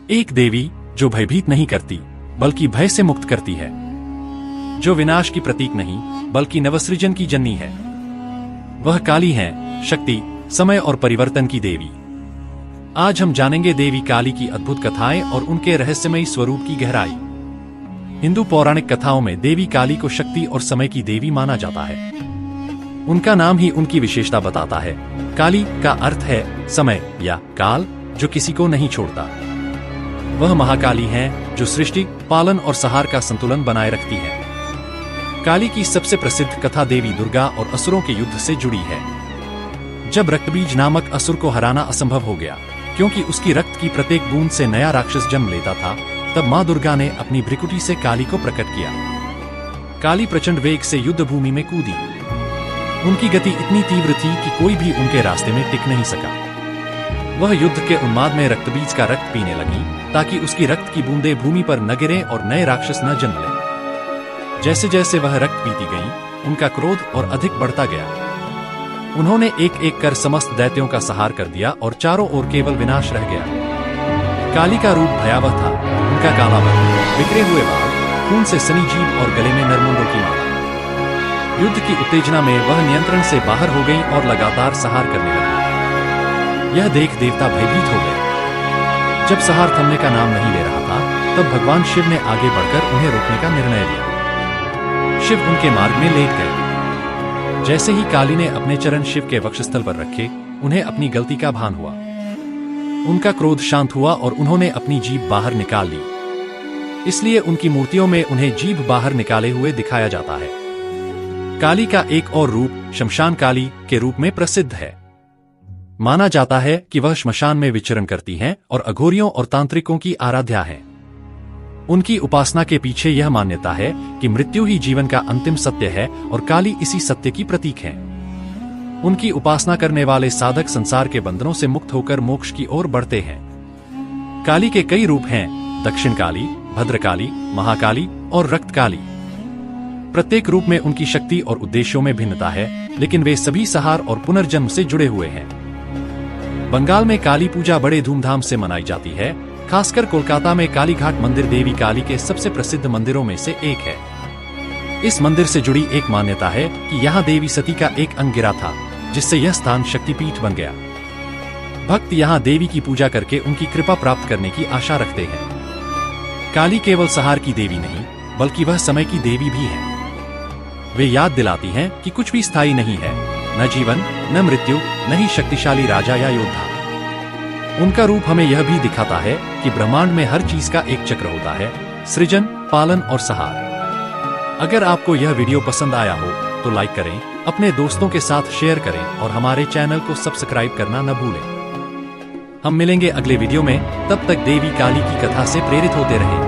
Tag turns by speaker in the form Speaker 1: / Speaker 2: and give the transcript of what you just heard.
Speaker 1: एक देवी जो भयभीत नहीं करती बल्कि भय से मुक्त करती है, जो विनाश की प्रतीक नहीं बल्कि नवसृजन की जननी है। वह काली है, शक्ति, समय और परिवर्तन की देवी। आज हम जानेंगे देवी काली की अद्भुत कथाएं और उनके रहस्यमयी स्वरूप की गहराई। हिंदू पौराणिक कथाओं में देवी काली को शक्ति और समय की देवी माना जाता है। उनका नाम ही उनकी विशेषता बताता है। काली का अर्थ है समय या काल, जो किसी को नहीं छोड़ता। वह महाकाली हैं जो सृष्टि, पालन और संहार का संतुलन बनाए रखती है। काली की सबसे प्रसिद्ध कथा देवी दुर्गा और असुरों के युद्ध से जुड़ी है। जब रक्तबीज नामक असुर को हराना असंभव हो गया, क्योंकि उसकी रक्त की प्रत्येक बूंद से नया राक्षस जन्म लेता था, तब मां दुर्गा ने अपनी भ्रिकुटी से काली को प्रकट किया। काली प्रचंड वेग से युद्ध भूमि में कूदी। उनकी गति इतनी तीव्र थी कि कोई भी उनके रास्ते में टिक नहीं सका। वह युद्ध के उन्माद में रक्तबीज का रक्त पीने लगी, ताकि उसकी रक्त की बूंदें भूमि पर न गिरें और नए राक्षस न जन्म लें। जैसे जैसे वह रक्त पीती गई, उनका क्रोध और अधिक बढ़ता गया। उन्होंने एक एक कर समस्त दैत्यों का संहार कर दिया और चारों ओर केवल विनाश रह गया। काली का रूप भयावह था। उनका काला वर्ण, बिखरे हुए बाल, खून से सनी जीभ और गले में नरमुंडों की माला। युद्ध की उत्तेजना में वह नियंत्रण से बाहर हो गई और लगातार संहार करने लगी। यह देख देवता भयभीत हो गए। जब संहार थमने का नाम नहीं ले रहा था, तब भगवान शिव ने आगे बढ़कर उन्हें रोकने का निर्णय लिया। शिव उनके मार्ग में लेट गए। जैसे ही काली ने अपने चरण शिव के वक्षस्थल पर रखे, उन्हें अपनी गलती का भान हुआ। उनका क्रोध शांत हुआ और उन्होंने अपनी जीभ बाहर निकाल ली। इसलिए उनकी मूर्तियों में उन्हें जीभ बाहर निकाले हुए दिखाया जाता है। काली का एक और रूप शमशान काली के रूप में प्रसिद्ध है। माना जाता है कि वह श्मशान में विचरण करती हैं और अघोरियों और तांत्रिकों की आराध्या हैं। उनकी उपासना के पीछे यह मान्यता है कि मृत्यु ही जीवन का अंतिम सत्य है और काली इसी सत्य की प्रतीक है। उनकी उपासना करने वाले साधक संसार के बंधनों से मुक्त होकर मोक्ष की ओर बढ़ते हैं। काली के कई रूप हैं: दक्षिण काली, भद्रकाली, महाकाली और रक्तकाली। प्रत्येक रूप में उनकी शक्ति और उद्देश्यों में भिन्नता है, लेकिन वे सभी संहार और पुनर्जन्म से जुड़े हुए हैं। बंगाल में काली पूजा बड़े धूमधाम से मनाई जाती है। खासकर कोलकाता में कालीघाट मंदिर देवी काली के सबसे प्रसिद्ध मंदिरों में से एक है। इस मंदिर से जुड़ी एक मान्यता है कि यहाँ देवी सती का एक अंग गिरा था, जिससे यह स्थान शक्तिपीठ बन गया। भक्त यहाँ देवी की पूजा करके उनकी कृपा प्राप्त करने की आशा रखते हैं। काली केवल संहार की देवी नहीं, बल्कि वह समय की देवी भी है। वे याद दिलाती हैं कि कुछ भी स्थायी नहीं है, न जीवन, न मृत्यु, न ही शक्तिशाली राजा या योद्धा। उनका रूप हमें यह भी दिखाता है कि ब्रह्मांड में हर चीज का एक चक्र होता है: सृजन, पालन और संहार। अगर आपको यह वीडियो पसंद आया हो तो लाइक करें, अपने दोस्तों के साथ शेयर करें और हमारे चैनल को सब्सक्राइब करना न भूलें। हम मिलेंगे अगले वीडियो में। तब तक देवी काली की कथा से प्रेरित होते रहें।